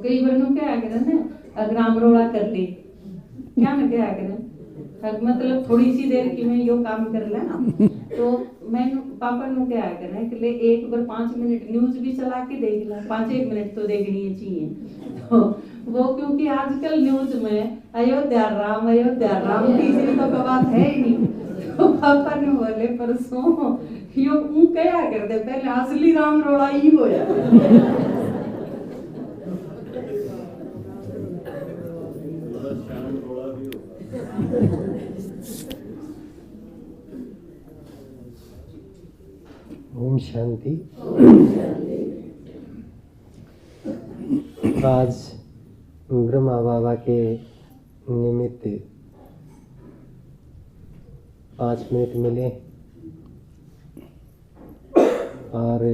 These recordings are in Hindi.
कई बार नु क्या करे ना, अगर राम रोड़ा कर ले क्या ना क्या करे, मतलब थोड़ी सी देर की मैं यो काम कर लेना, तो मैं पापा नु क्या करे कि ले एक बार 5 मिनट न्यूज भी चला के देख ला, 5-1 मिनट तो देखनी चाहिए। तो वो क्योंकि आजकल न्यूज में अयोध्या राम तीसरी तो बात है ही नहीं। तो पापा ने बोले परसों यो क्या कर दे, पहले असली राम रोड़ा ही होया। ओम शांति। आज ब्रह्मा बाबा के निमित्त 5 मिनट मिले और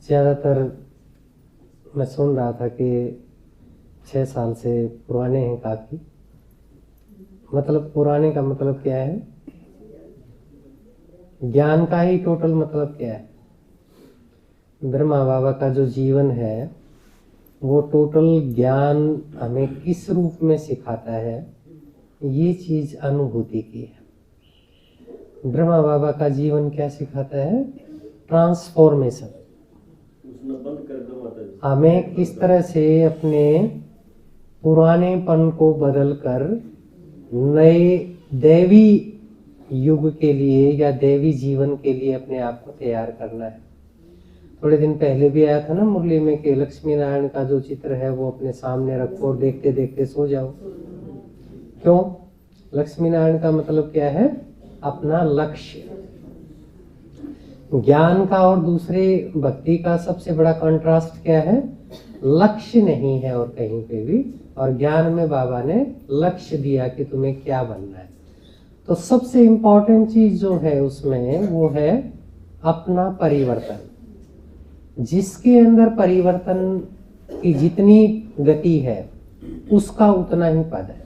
ज़्यादातर मैं सुन रहा था कि 6 साल से पुराने हैं काफ़ी। मतलब पुराने का मतलब क्या है? ज्ञान का ही टोटल मतलब क्या है? ब्रह्मा बाबा का जो जीवन है वो टोटल ज्ञान हमें किस रूप में सिखाता है, ये चीज अनुभूति की है। ब्रह्मा बाबा का जीवन क्या सिखाता है? ट्रांसफॉर्मेशन। हमें किस तरह से अपने पुरानेपन को बदलकर नए दैवी युग के लिए या दैवी जीवन के लिए अपने आप को तैयार करना है। थोड़े दिन पहले भी आया था ना मुरली में कि लक्ष्मी नारायण का जो चित्र है वो अपने सामने रखो और देखते देखते सो जाओ। क्यों? लक्ष्मी नारायण का मतलब क्या है? अपना लक्ष्य। ज्ञान का और दूसरे भक्ति का सबसे बड़ा कंट्रास्ट क्या है? लक्ष्य नहीं है और कहीं पे भी, और ज्ञान में बाबा ने लक्ष्य दिया कि तुम्हें क्या बनना है। तो सबसे इंपॉर्टेंट चीज जो है उसमें वो है अपना परिवर्तन। जिसके अंदर परिवर्तन की जितनी गति है उसका उतना ही पद है।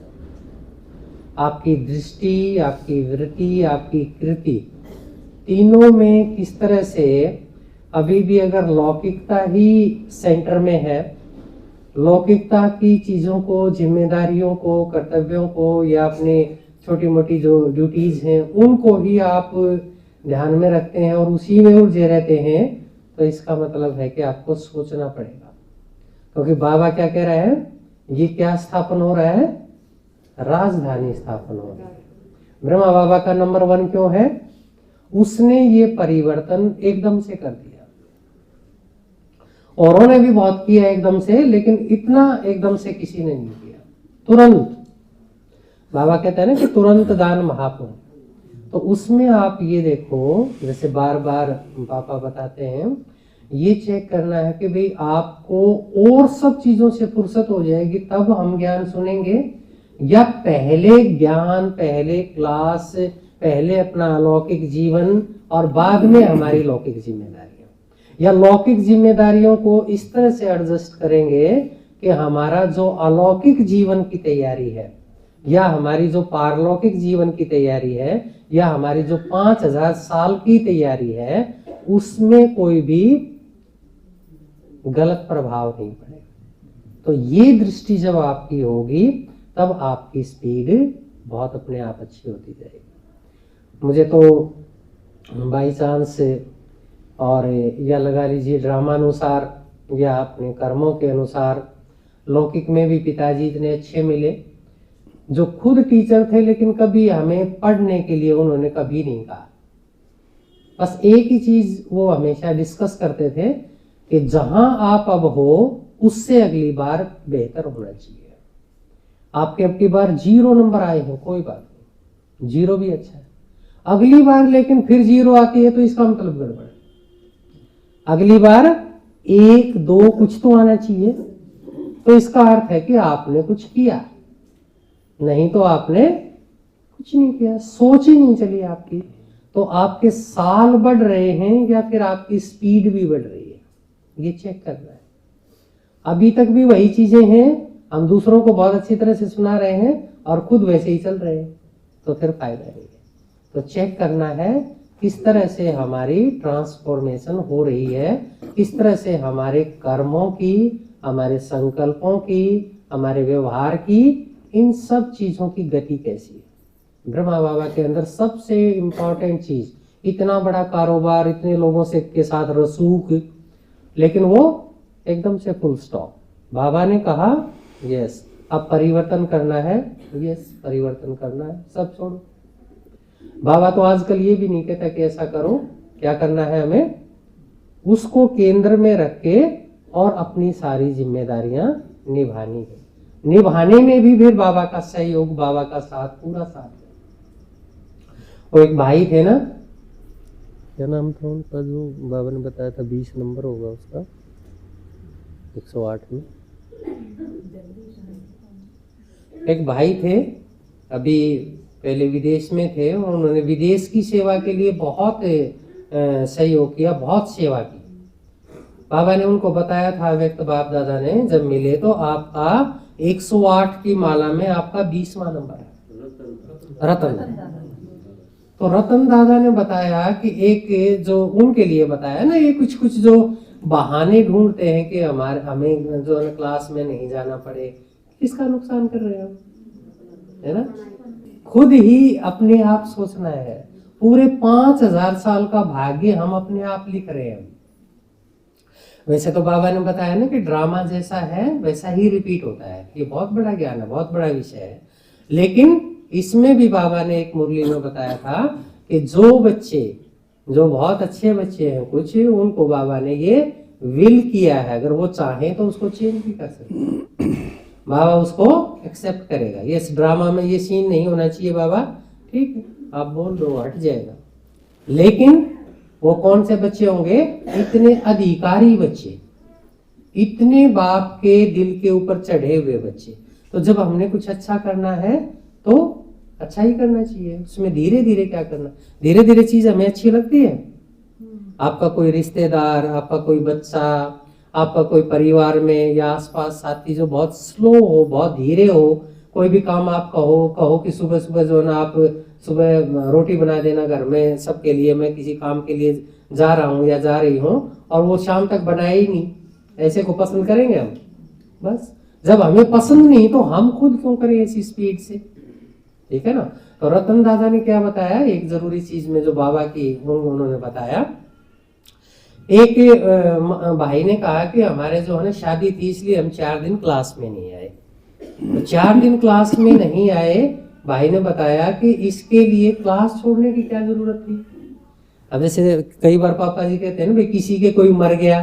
आपकी दृष्टि, आपकी वृत्ति, आपकी कृति, तीनों में किस तरह से अभी भी अगर लौकिकता ही सेंटर में है, लौकिकता की चीजों को, जिम्मेदारियों को, कर्तव्यों को या अपने छोटी मोटी जो ड्यूटीज हैं उनको ही आप ध्यान में रखते हैं और उसी में उलझे रहते हैं, तो इसका मतलब है कि आपको सोचना पड़ेगा। क्योंकि बाबा क्या कह रहे हैं? ये क्या स्थापन हो रहा है? राजधानी स्थापन हो रहा है। ब्रह्मा बाबा का नंबर 1 क्यों है? उसने ये परिवर्तन एकदम से कर दिया। औरों ने भी बहुत किया एकदम से, लेकिन इतना एकदम से किसी ने नहीं किया। तुरंत बाबा कहते हैं ना कि तुरंत दान महापुण्य। तो उसमें आप ये देखो, जैसे बार बार पापा बताते हैं, ये चेक करना है कि भाई आपको और सब चीजों से फुर्सत हो जाएगी तब हम ज्ञान सुनेंगे, या पहले ज्ञान, पहले क्लास, पहले अपना अलौकिक जीवन और बाद में हमारी लौकिक जिम्मेदारियां, या लौकिक जिम्मेदारियों को इस तरह से एडजस्ट करेंगे कि हमारा जो अलौकिक जीवन की तैयारी है या हमारी जो पारलौकिक जीवन की तैयारी है या हमारी जो 5000 साल की तैयारी है उसमें कोई भी गलत प्रभाव नहीं पड़ेगा। तो ये दृष्टि जब आपकी होगी तब आपकी स्पीड बहुत अपने आप अच्छी होती जाएगी। मुझे तो बाई चांस और या लगा लीजिए ड्रामानुसार या अपने कर्मों के अनुसार लौकिक में भी पिताजी इतने अच्छे मिले जो खुद टीचर थे, लेकिन कभी हमें पढ़ने के लिए उन्होंने कभी नहीं कहा। बस एक ही चीज वो हमेशा डिस्कस करते थे कि जहां आप अब हो उससे अगली बार बेहतर होना चाहिए। आपके अब की बार 0 नंबर आए हो, कोई बात नहीं, 0 भी अच्छा है। अगली बार लेकिन फिर 0 आती है तो इसका मतलब गड़बड़ है। अगली बार 1, 2 कुछ तो आना चाहिए, तो इसका अर्थ है कि आपने कुछ किया, नहीं तो आपने कुछ नहीं किया, सोच ही नहीं चली आपकी। तो आपके साल बढ़ रहे हैं या फिर आपकी स्पीड भी बढ़ रही है, ये चेक करना है। अभी तक भी वही चीजें हैं, हम दूसरों को बहुत अच्छी तरह से सुना रहे हैं और खुद वैसे ही चल रहे हैं, तो फिर फायदा नहीं है। तो चेक करना है किस तरह से हमारी ट्रांसफॉर्मेशन हो रही है, किस तरह से हमारे कर्मों की, हमारे संकल्पों की, हमारे व्यवहार की, इन सब चीजों की गति कैसी है। ब्रह्मा बाबा के अंदर सबसे इम्पोर्टेंट चीज, इतना बड़ा कारोबार, इतने लोगों से के साथ रसूख, लेकिन वो एकदम से फुल स्टॉप। बाबा ने कहा यस अब परिवर्तन करना है, यस परिवर्तन करना है, सब छोड़ो। बाबा तो आजकल ये भी नहीं कहता कि ऐसा करो, क्या करना है हमें, उसको केंद्र में रख के और अपनी सारी जिम्मेदारियां निभानी है। निभाने में भी फिर बाबा का सहयोग, बाबा का साथ, पूरा साथ है। वो एक भाई थे ना, क्या नाम था उनका, जो बाबा ने बताया था 20 नंबर होगा उसका 108 में। एक भाई थे, अभी पहले विदेश में थे, उन्होंने विदेश की सेवा के लिए बहुत सहयोग किया, बहुत सेवा की। बाबा ने उनको बताया था, व्यक्त बाप दादा ने जब मिले, तो आपका 108 की माला में आपका 20वां नंबर है, रतन। तो रतन दादा ने बताया कि एक जो उनके लिए बताया ना, ये कुछ कुछ जो बहाने ढूंढते हैं कि हमें जो है क्लास में नहीं जाना पड़े, किसका नुकसान कर रहे हो, है ना। खुद ही अपने आप सोचना है। पूरे 5000 साल का भाग्य हम अपने आप लिख रहे हैं। वैसे तो बाबा ने बताया ना कि ड्रामा जैसा है वैसा ही रिपीट होता है। ये बहुत बड़ा ज्ञान है, बहुत बड़ा विषय है। लेकिन इसमें भी बाबा ने एक मुरली में बताया था कि जो बच्चे, जो बहुत अच्छे बच्चे हैं कुछ, उनको बाबा ने ये विल किया है, अगर वो चाहे तो उसको चेंज भी कर सकते, बाबा उसको एक्सेप्ट करेगा। ये ड्रामा में ये सीन नहीं होना चाहिए बाबा, ठीक है आप बोल दो, हट जाएगा। लेकिन वो कौन से बच्चे होंगे, इतने अधिकारी बच्चे, इतने बाप के दिल के ऊपर चढ़े हुए बच्चे। तो जब हमने कुछ अच्छा करना है तो अच्छा ही करना चाहिए, उसमें धीरे धीरे क्या करना, धीरे धीरे चीज हमें अच्छी लगती है। आपका कोई रिश्तेदार, आपका कोई बच्चा, आपका कोई परिवार में या आसपास साथी जो बहुत स्लो हो, बहुत धीरे हो, कोई भी काम आप कहो कि सुबह सुबह जो है ना, आप सुबह रोटी बना देना घर में सबके लिए, मैं किसी काम के लिए जा रहा हूँ या जा रही हूँ, और वो शाम तक बनाए ही नहीं, ऐसे को पसंद करेंगे हम? बस जब हमें पसंद नहीं तो हम खुद क्यों करें ऐसी स्पीड से, ठीक है ना। तो रतन दादा ने क्या बताया, एक जरूरी चीज में जो बाबा की उन्होंने बताया, एक भाई ने कहा कि हमारे जो है ना शादी थी, इसलिए हम 4 दिन क्लास में नहीं आए। तो 4 दिन क्लास में नहीं आए, भाई ने बताया कि इसके लिए क्लास छोड़ने की क्या जरूरत थी। अब जैसे कई बार पापा जी कहते हैं ना भाई, किसी के कोई मर गया,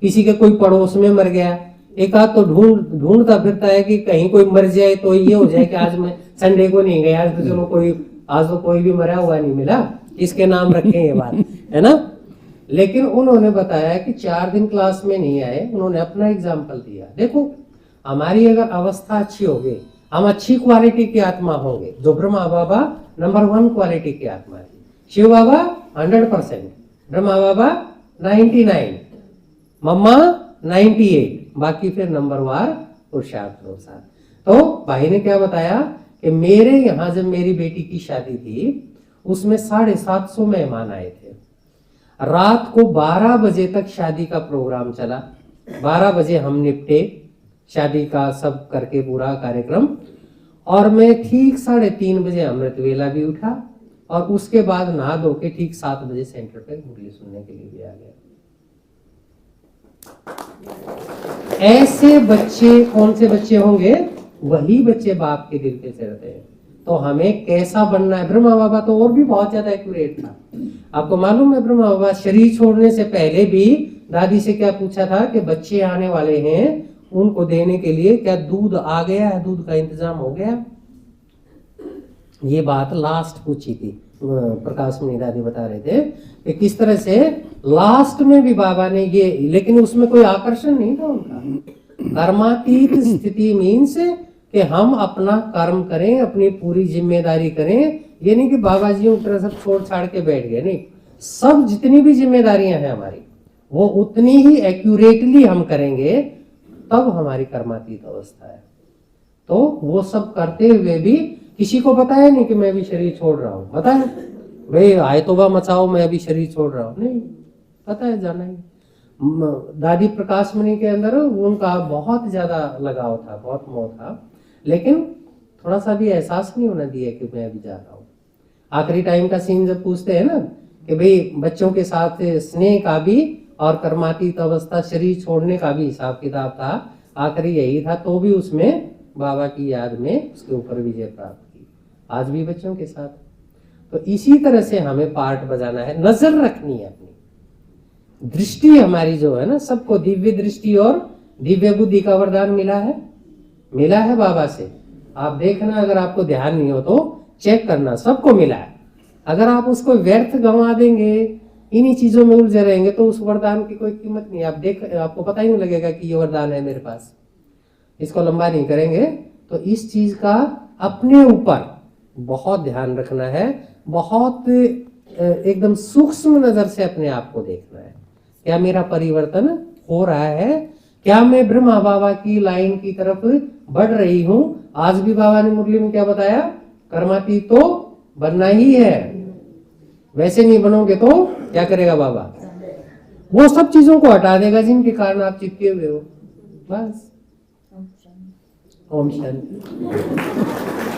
किसी के कोई पड़ोस में मर गया, एक आध तो ढूंढता फिरता है कि कहीं कोई मर जाए तो ये हो जाए कि आज मैं संडे को नहीं गया, आज तो चलो आज तो कोई भी मरा हुआ नहीं मिला, इसके नाम रखें ये बात, है ना। लेकिन उन्होंने बताया कि 4 दिन क्लास में नहीं आए, उन्होंने अपना एग्जाम्पल दिया। देखो हमारी अगर अवस्था अच्छी होगी, हम अच्छी क्वालिटी की आत्मा होंगे, जो ब्रह्मा बाबा नंबर 1 क्वालिटी की आत्मा है, शिव बाबा 100%, ब्रह्मा बाबा 99, मम्मा 98, बाकी फिर नंबरवार पुरुषार्थ अनुसार। तो भाई ने क्या बताया कि मेरे यहाँ जब मेरी बेटी की शादी थी, उसमें 750 मेहमान आए थे। रात को 12 बजे तक शादी का प्रोग्राम चला, 12 बजे हम निपटे शादी का सब करके पूरा कार्यक्रम, और मैं ठीक 3:30 बजे अमृत वेला भी उठा, और उसके बाद नहा धो के ठीक 7 बजे सेंटर पे मुरली सुनने के लिए भी आ गया। ऐसे बच्चे कौन से बच्चे होंगे, वही बच्चे बाप के दिल पे चढ़ते हैं। तो हमें कैसा बनना है, ब्रह्मा बाबा तो और भी बहुत ज्यादा एक्यूरेट था। आपको मालूम है ब्रह्मा बाबा शरीर छोड़ने से पहले भी दादी से क्या पूछा था कि बच्चे आने वाले हैं, उनको देने के लिए क्या दूध आ गया है, दूध का इंतजाम हो गया। ये बात लास्ट पूछी थी, प्रकाश मुनि दादी बता रहे थे कि किस तरह से लास्ट में भी बाबा ने ये, लेकिन उसमें कोई आकर्षण नहीं था उनका। कर्मातीत स्थिति मीन्स कि हम अपना कर्म करें, अपनी पूरी जिम्मेदारी करें। ये नहीं कि बाबा जी उस तरह सब छोड़ छाड़ के बैठ गए, नहीं, सब जितनी भी जिम्मेदारियां हैं हमारी, वो उतनी ही एक्यूरेटली हम करेंगे, तब हमारी कर्मातीत अवस्था है। तो वो सब करते हुए भी किसी को बताया नहीं कि मैं भी शरीर छोड़ रहा हूँ, बताया भाई आए तो मचाओ मैं अभी शरीर छोड़ रहा हूँ, नहीं पता है, जाना ही। दादी प्रकाश मणि के अंदर उनका बहुत ज्यादा लगाव था, बहुत मोह था, लेकिन थोड़ा सा भी एहसास नहीं होना दिया कि मैं अभी जा रहा हूँ। आखिरी टाइम का सीन जब पूछते हैं ना कि भाई बच्चों के साथ स्नेह का भी और कर्मातीत अवस्था शरीर छोड़ने का भी हिसाब किताब था, आखिरी यही था, तो भी उसमें बाबा की याद में उसके ऊपर विजय प्राप्त की। आज भी बच्चों के साथ। तो इसी तरह से हमें पार्ट बजाना है, नजर रखनी है अपनी। दृष्टि हमारी जो है ना, सबको दिव्य दृष्टि और दिव्य बुद्धि का वरदान मिला है बाबा से। आप देखना, अगर आपको ध्यान नहीं हो तो चेक करना, सबको मिला है। अगर आप उसको व्यर्थ गंवा देंगे, इन्हीं चीजों में उलझे रहेंगे, तो उस वरदान की कोई कीमत नहीं। आपको पता ही नहीं लगेगा कि ये वरदान है मेरे पास। इसको लंबा नहीं करेंगे। तो इस चीज का अपने ऊपर बहुत ध्यान रखना है, बहुत एकदम सूक्ष्म नजर से अपने आप को देखना है। क्या मेरा परिवर्तन हो रहा है? क्या मैं ब्रह्मा बाबा की लाइन की तरफ बढ़ रही हूं? आज भी बाबा ने मुरली में क्या बताया? कर्मातीत तो बनना ही है, वैसे नहीं बनोगे तो क्या करेगा बाबा? वो सब चीजों को हटा देगा जिनके कारण आप चिपके हुए हो। बस। ओम शांति।